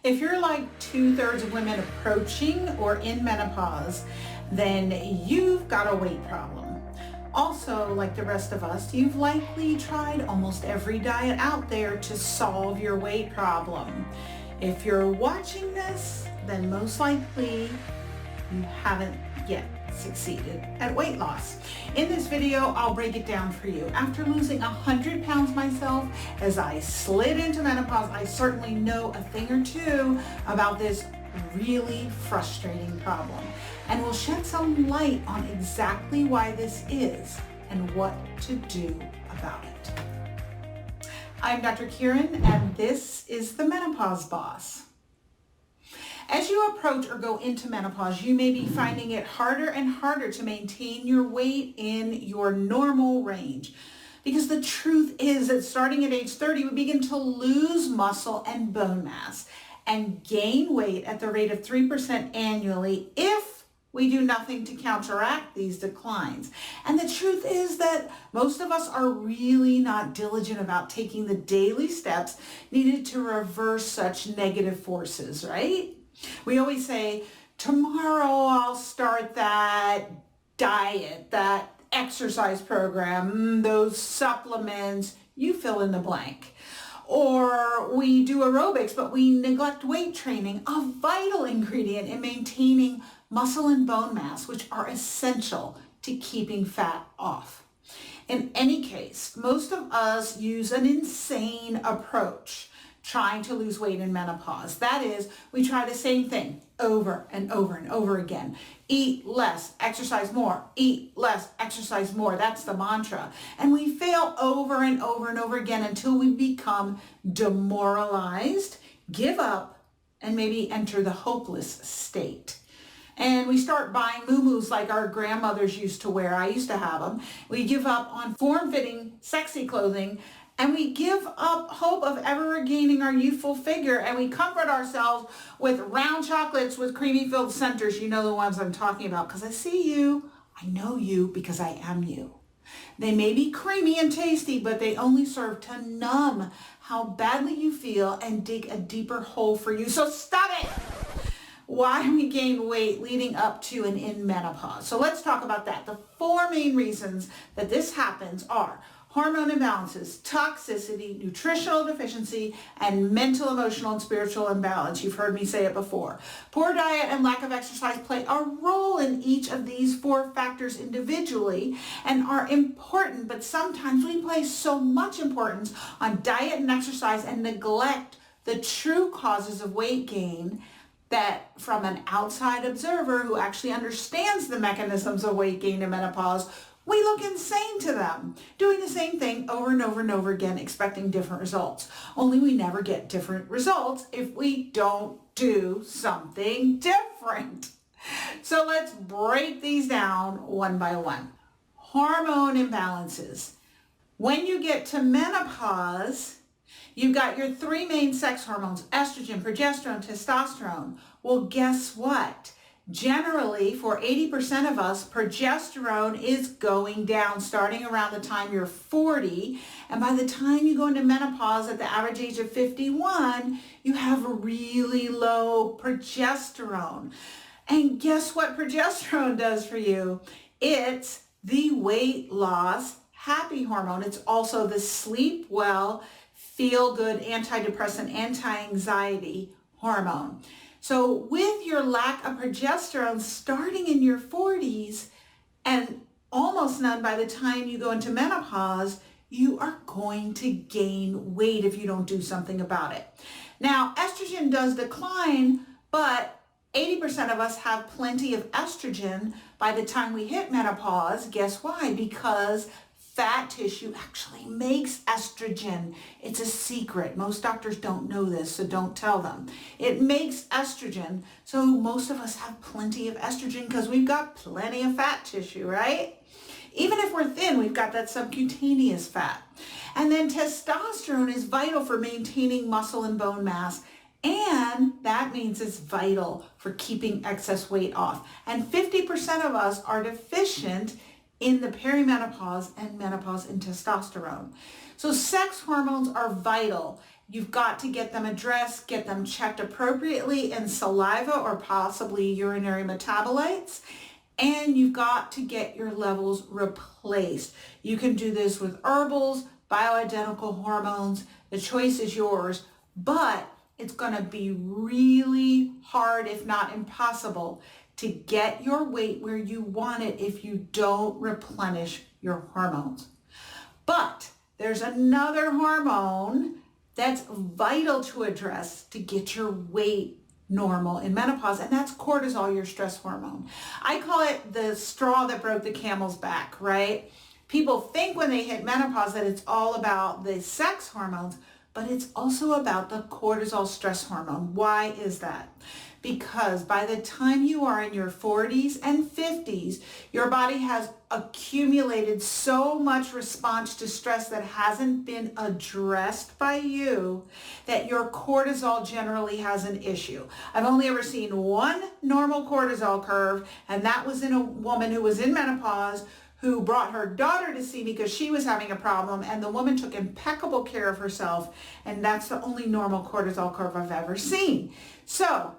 If you're like 2/3 of women approaching or in menopause, then you've got a weight problem. Also, like the rest of us, you've likely tried almost every diet out there to solve your weight problem. If you're watching this, then most likely you haven't yet succeeded at weight loss. In this video, I'll break it down for you. After losing 100 pounds myself, as I slid into menopause, I certainly know a thing or two about this really frustrating problem. And we'll shed some light on exactly why this is and what to do about it. I'm Dr. Kyrin, and this is the Menopause Boss. As you approach or go into menopause, you may be finding it harder and harder to maintain your weight in your normal range. Because the truth is that starting at age 30, we begin to lose muscle and bone mass and gain weight at the rate of 3% annually if we do nothing to counteract these declines. And the truth is that most of us are really not diligent about taking the daily steps needed to reverse such negative forces, right? We always say, tomorrow I'll start that diet, that exercise program, those supplements, you fill in the blank. Or we do aerobics, but we neglect weight training, a vital ingredient in maintaining muscle and bone mass, which are essential to keeping fat off. In any case, most of us use an insane approach trying to lose weight in menopause. That is, we try the same thing over and over and over again. Eat less, exercise more. Eat less, exercise more. That's the mantra. And we fail over and over and over again until we become demoralized, give up, and maybe enter the hopeless state. And we start buying moo-moos like our grandmothers used to wear. I used to have them. We give up on form-fitting, sexy clothing, and we give up hope of ever regaining our youthful figure, and we comfort ourselves with round chocolates with creamy filled centers. You know the ones I'm talking about, because I see you, I know you, because I am you. They may be creamy and tasty, but they only serve to numb how badly you feel and dig a deeper hole for you. So stop it! Why we gain weight leading up to and in menopause. So let's talk about that. The four main reasons that this happens are hormone imbalances, toxicity, nutritional deficiency, and mental, emotional, and spiritual imbalance. You've heard me say it before. Poor diet and lack of exercise play a role in each of these four factors individually and are important, but sometimes we place so much importance on diet and exercise and neglect the true causes of weight gain that from an outside observer who actually understands the mechanisms of weight gain and menopause, we look insane to them, doing the same thing over and over and over again, expecting different results. Only we never get different results if we don't do something different. So let's break these down one by one. Hormone imbalances. When you get to menopause, you've got your three main sex hormones, estrogen, progesterone, testosterone. Well, guess what? Generally, for 80% of us, progesterone is going down starting around the time you're 40. And by the time you go into menopause at the average age of 51, you have really low progesterone. And guess what progesterone does for you? It's the weight loss happy hormone. It's also the sleep well, feel good, antidepressant, anti-anxiety hormone. So with your lack of progesterone starting in your 40s and almost none by the time you go into menopause, you are going to gain weight if you don't do something about it. Now, estrogen does decline, but 80% of us have plenty of estrogen by the time we hit menopause. Guess why? Because fat tissue actually makes estrogen. It's a secret. Most doctors don't know this, so don't tell them. It makes estrogen, so most of us have plenty of estrogen because we've got plenty of fat tissue, right? Even if we're thin, we've got that subcutaneous fat. And then testosterone is vital for maintaining muscle and bone mass, and that means it's vital for keeping excess weight off. And 50% of us are deficient in the perimenopause and menopause in testosterone. So sex hormones are vital, You've got to get them addressed, get them checked appropriately in saliva or possibly urinary metabolites. And you've got to get your levels replaced. You can do this with herbals, bioidentical hormones. The choice is yours, but it's going to be really hard, if not impossible, to get your weight where you want it if you don't replenish your hormones. But there's another hormone that's vital to address to get your weight normal in menopause, and that's cortisol, your stress hormone. I call it the straw that broke the camel's back, right? People think when they hit menopause that it's all about the sex hormones, but it's also about the cortisol stress hormone. Why is that? Because by the time you are in your 40s and 50s, your body has accumulated so much response to stress that hasn't been addressed by you that your cortisol generally has an issue. I've only ever seen one normal cortisol curve, and that was in a woman who was in menopause who brought her daughter to see me because she was having a problem, and the woman took impeccable care of herself, and that's the only normal cortisol curve I've ever seen. So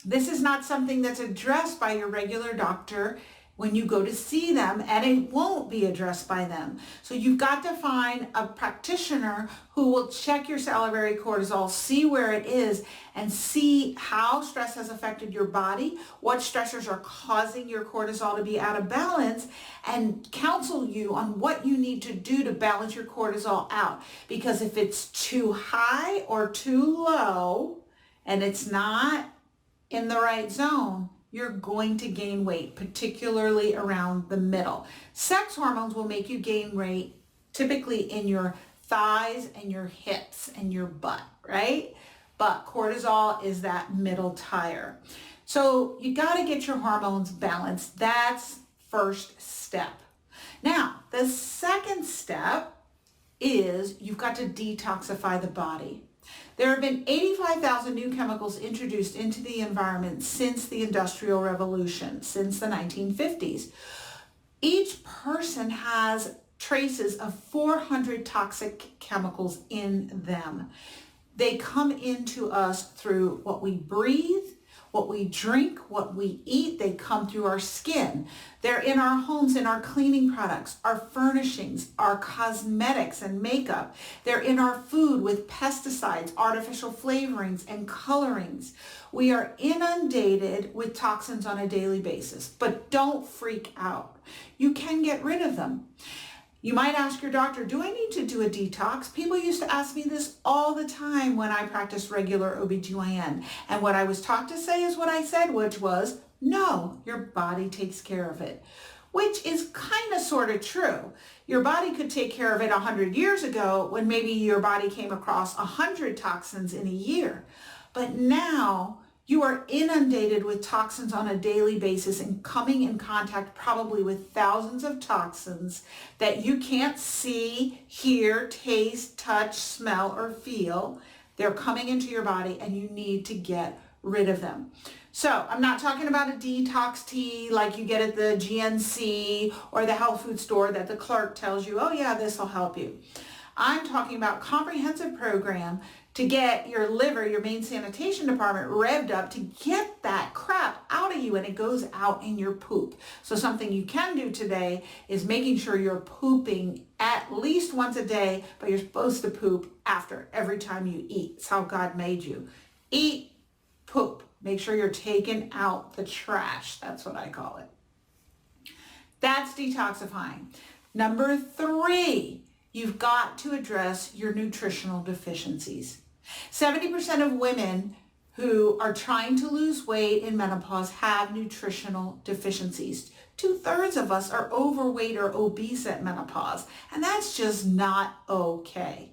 this is not something that's addressed by your regular doctor when you go to see them, and it won't be addressed by them. So you've got to find a practitioner who will check your salivary cortisol, see where it is, and see how stress has affected your body, what stressors are causing your cortisol to be out of balance, and counsel you on what you need to do to balance your cortisol out. Because if it's too high or too low, and it's not in the right zone, you're going to gain weight, particularly around the middle. Sex hormones will make you gain weight typically in your thighs and your hips and your butt, right? But cortisol is that middle tire. So you got to get your hormones balanced. That's first step. Now, the second step is you've got to detoxify the body. There have been 85,000 new chemicals introduced into the environment since the Industrial Revolution, since the 1950s. Each person has traces of 400 toxic chemicals in them. They come into us through what we breathe, what we drink, what we eat. They come through our skin. They're in our homes, in our cleaning products, our furnishings, our cosmetics and makeup. They're in our food with pesticides, artificial flavorings, and colorings. We are inundated with toxins on a daily basis, but don't freak out. You can get rid of them. You might ask your doctor, do I need to do a detox? People used to ask me this all the time when I practiced regular OBGYN. And what I was taught to say is what I said, which was, no, your body takes care of it. Which is kind of sort of true. Your body could take care of it 100 years ago when maybe your body came across 100 toxins in a year. But now you are inundated with toxins on a daily basis and coming in contact probably with thousands of toxins that you can't see, hear, taste, touch, smell, or feel. They're coming into your body and you need to get rid of them. So I'm not talking about a detox tea like you get at the GNC or the health food store that the clerk tells you, oh yeah, this will help you. I'm talking about a comprehensive program to get your liver, your main sanitation department, revved up to get that crap out of you, and it goes out in your poop. So something you can do today is making sure you're pooping at least once a day, but you're supposed to poop after every time you eat. It's how God made you. Eat, poop. Make sure you're taking out the trash. That's what I call it. That's detoxifying. Number 3, you've got to address your nutritional deficiencies. 70% of women who are trying to lose weight in menopause have nutritional deficiencies. 2/3 of us are overweight or obese at menopause, and that's just not okay.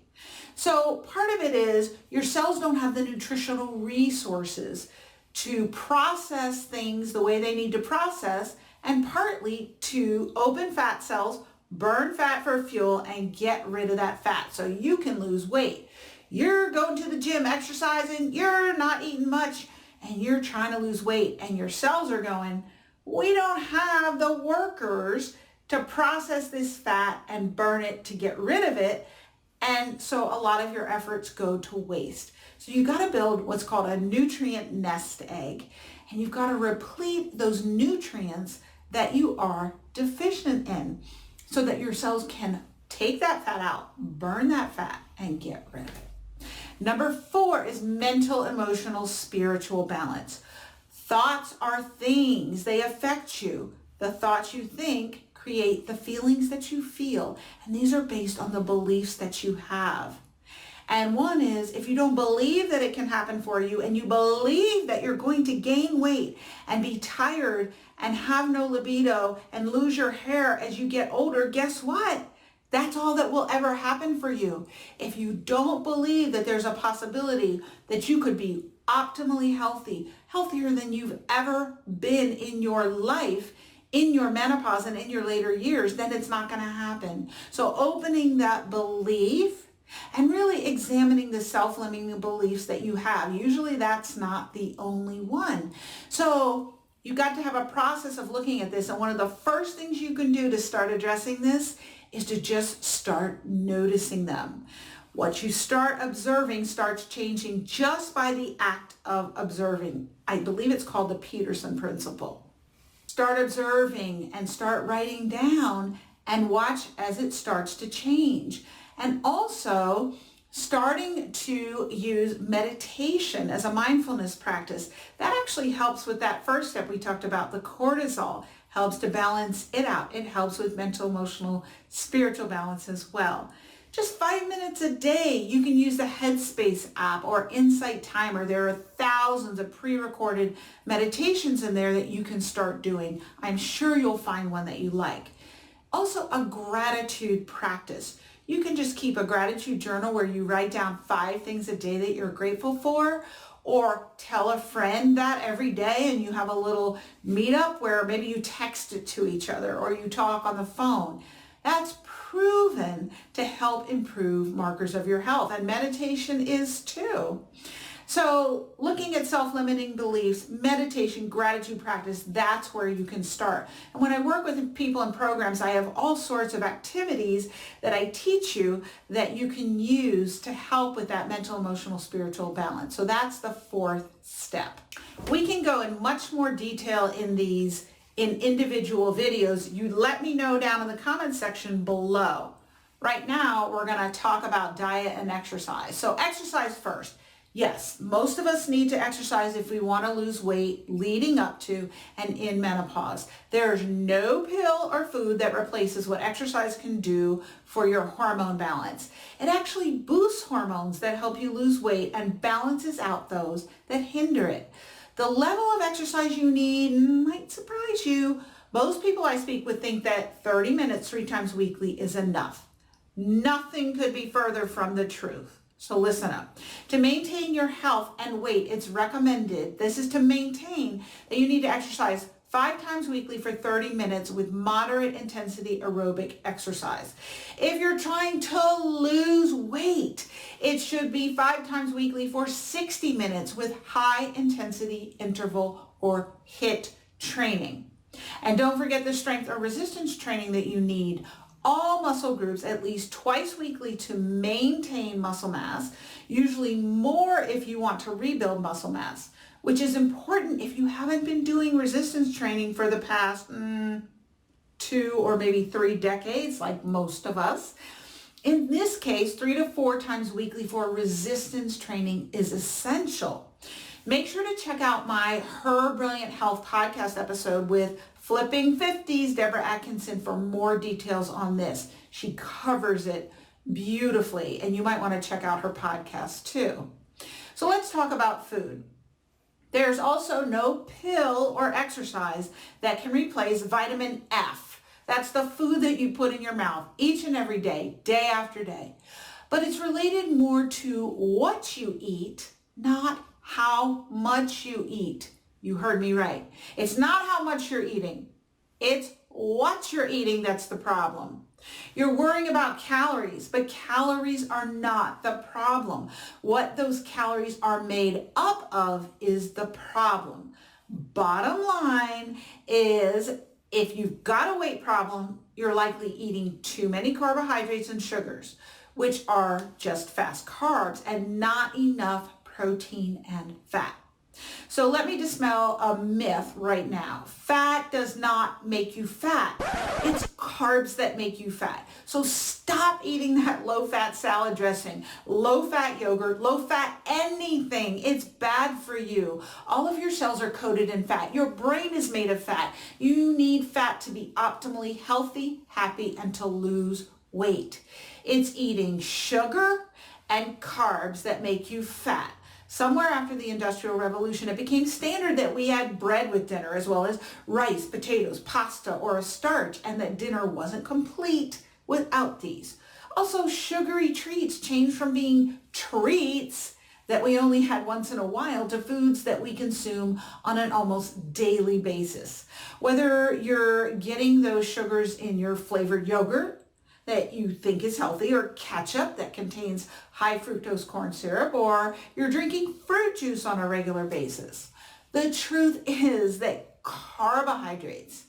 So part of it is your cells don't have the nutritional resources to process things the way they need to process, and partly to open fat cells, burn fat for fuel, and get rid of that fat so you can lose weight. You're going to the gym, exercising, you're not eating much, and you're trying to lose weight, and your cells are going, we don't have the workers to process this fat and burn it to get rid of it. And so a lot of your efforts go to waste. So you got to build what's called a nutrient nest egg. And you've got to replete those nutrients that you are deficient in so that your cells can take that fat out, burn that fat, and get rid of it. Number 4 is mental, emotional, spiritual balance. Thoughts are things. They affect you. The thoughts you think create the feelings that you feel. And these are based on the beliefs that you have. And one is, if you don't believe that it can happen for you, and you believe that you're going to gain weight and be tired and have no libido and lose your hair as you get older, guess what? That's all that will ever happen for you. If you don't believe that there's a possibility that you could be optimally healthy, healthier than you've ever been in your life, in your menopause and in your later years, then it's not going to happen. So opening that belief and really examining the self-limiting beliefs that you have. Usually that's not the only one. So you've got to have a process of looking at this. And one of the first things you can do to start addressing this is to just start noticing them. What you start observing starts changing just by the act of observing. I believe it's called the Peterson principle. Start observing and start writing down and watch as it starts to change. And also starting to use meditation as a mindfulness practice. That actually helps with that first step we talked about, the cortisol, helps to balance it out. It helps with mental, emotional, spiritual balance as well. Just 5 minutes a day. You can use the Headspace app or Insight Timer. There are thousands of pre-recorded meditations in there that you can start doing. I'm sure you'll find one that you like. Also, a gratitude practice. You can just keep a gratitude journal where you write down 5 things a day that you're grateful for, or tell a friend that every day and you have a little meetup where maybe you text it to each other or you talk on the phone. That's proven to help improve markers of your health, and meditation is too. So looking at self-limiting beliefs, meditation, gratitude practice, that's where you can start. And when I work with people in programs, I have all sorts of activities that I teach you that you can use to help with that mental, emotional, spiritual balance. So that's the 4th step. We can go in much more detail in these in individual videos. You let me know down in the comment section below. Right now, we're going to talk about diet and exercise. So exercise first. Yes, most of us need to exercise if we want to lose weight leading up to and in menopause. There's no pill or food that replaces what exercise can do for your hormone balance. It actually boosts hormones that help you lose weight and balances out those that hinder it. The level of exercise you need might surprise you. Most people I speak with think that 30 minutes 3 times weekly is enough. Nothing could be further from the truth. So listen up. To maintain your health and weight, it's recommended, this is to maintain, that you need to exercise 5 times weekly for 30 minutes with moderate intensity aerobic exercise. If you're trying to lose weight, it should be 5 times weekly for 60 minutes with high intensity interval or HIIT training. And don't forget the strength or resistance training that you need. All muscle groups at least twice weekly to maintain muscle mass, usually more if you want to rebuild muscle mass, which is important if you haven't been doing resistance training for the past 2 or maybe 3 decades, like most of us. In this case, 3 to 4 times weekly for resistance training is essential. Make sure to check out my Her Brilliant Health podcast episode with Flipping 50s, Deborah Atkinson, for more details on this. She covers it beautifully, and you might want to check out her podcast too. So let's talk about food. There's also no pill or exercise that can replace vitamin F. That's the food that you put in your mouth each and every day, day after day. But it's related more to what you eat, not how much you eat. You heard me right. It's not how much you're eating. It's what you're eating that's the problem. You're worrying about calories, but calories are not the problem. What those calories are made up of is the problem. Bottom line is, if you've got a weight problem, you're likely eating too many carbohydrates and sugars, which are just fast carbs and not enough protein and fat. So let me dispel a myth right now. Fat does not make you fat. It's carbs that make you fat. So stop eating that low-fat salad dressing, low-fat yogurt, low-fat anything. It's bad for you. All of your cells are coated in fat. Your brain is made of fat. You need fat to be optimally healthy, happy, and to lose weight. It's eating sugar and carbs that make you fat. Somewhere after the Industrial Revolution, it became standard that we had bread with dinner as well as rice, potatoes, pasta, or a starch, and that dinner wasn't complete without these. Also, sugary treats changed from being treats that we only had once in a while to foods that we consume on an almost daily basis. Whether you're getting those sugars in your flavored yogurt that you think is healthy, or ketchup that contains high fructose corn syrup, or you're drinking fruit juice on a regular basis. The truth is that carbohydrates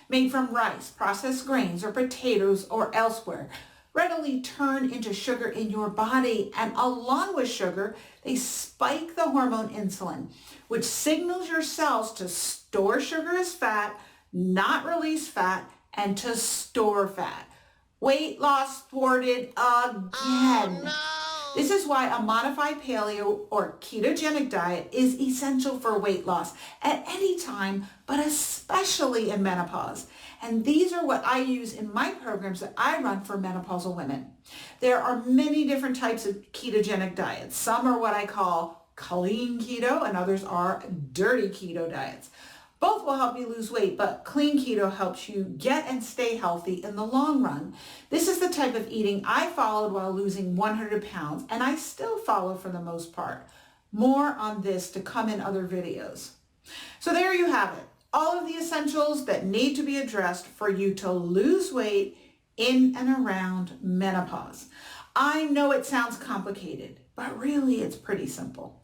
made from rice, processed grains, or potatoes or elsewhere readily turn into sugar in your body, and along with sugar, they spike the hormone insulin, which signals your cells to store sugar as fat, not release fat, and to store fat. Weight loss thwarted again. Oh, no. This is why a modified paleo or ketogenic diet is essential for weight loss at any time, but especially in menopause. And these are what I use in my programs that I run for menopausal women. There are many different types of ketogenic diets. Some are what I call clean keto, and others are dirty keto diets. Both will help you lose weight, but clean keto helps you get and stay healthy in the long run. This is the type of eating I followed while losing 100 pounds, and I still follow for the most part. More on this to come in other videos. So there you have it. All of the essentials that need to be addressed for you to lose weight in and around menopause. I know it sounds complicated, but really it's pretty simple.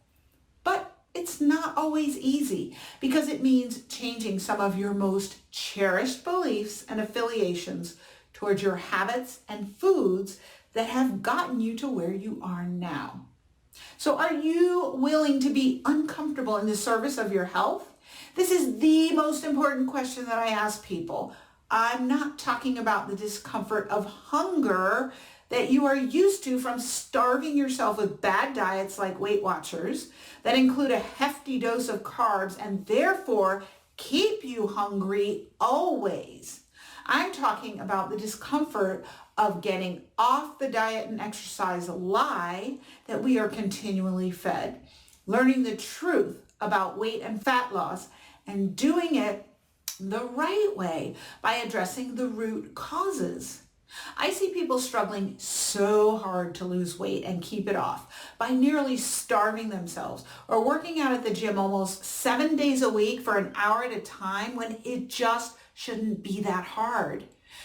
But it's not always easy because it means changing some of your most cherished beliefs and affiliations towards your habits and foods that have gotten you to where you are now. So are you willing to be uncomfortable in the service of your health? This is the most important question that I ask people. I'm not talking about the discomfort of hunger that you are used to from starving yourself with bad diets like Weight Watchers that include a hefty dose of carbs and therefore keep you hungry always. I'm talking about the discomfort of getting off the diet and exercise lie that we are continually fed, learning the truth about weight and fat loss, and doing it the right way by addressing the root causes. I see people struggling so hard to lose weight and keep it off by nearly starving themselves or working out at the gym almost 7 days a week for an hour at a time when it just shouldn't be that hard.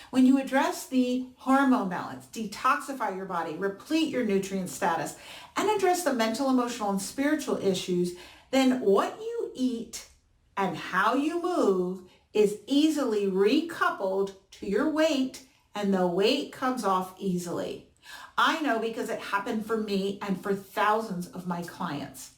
When you address the hormone balance, detoxify your body, replete your nutrient status, and address the mental, emotional, and spiritual issues, then what you eat and how you move is easily recoupled to your weight, and the weight comes off easily. I know because it happened for me and for thousands of my clients.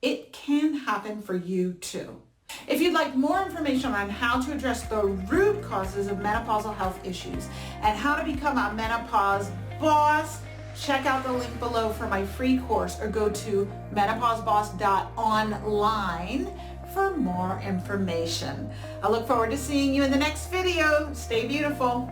It can happen for you too. If you'd like more information on how to address the root causes of menopausal health issues and how to become a menopause boss, check out the link below for my free course or go to menopauseboss.online for more information. I look forward to seeing you in the next video. Stay beautiful.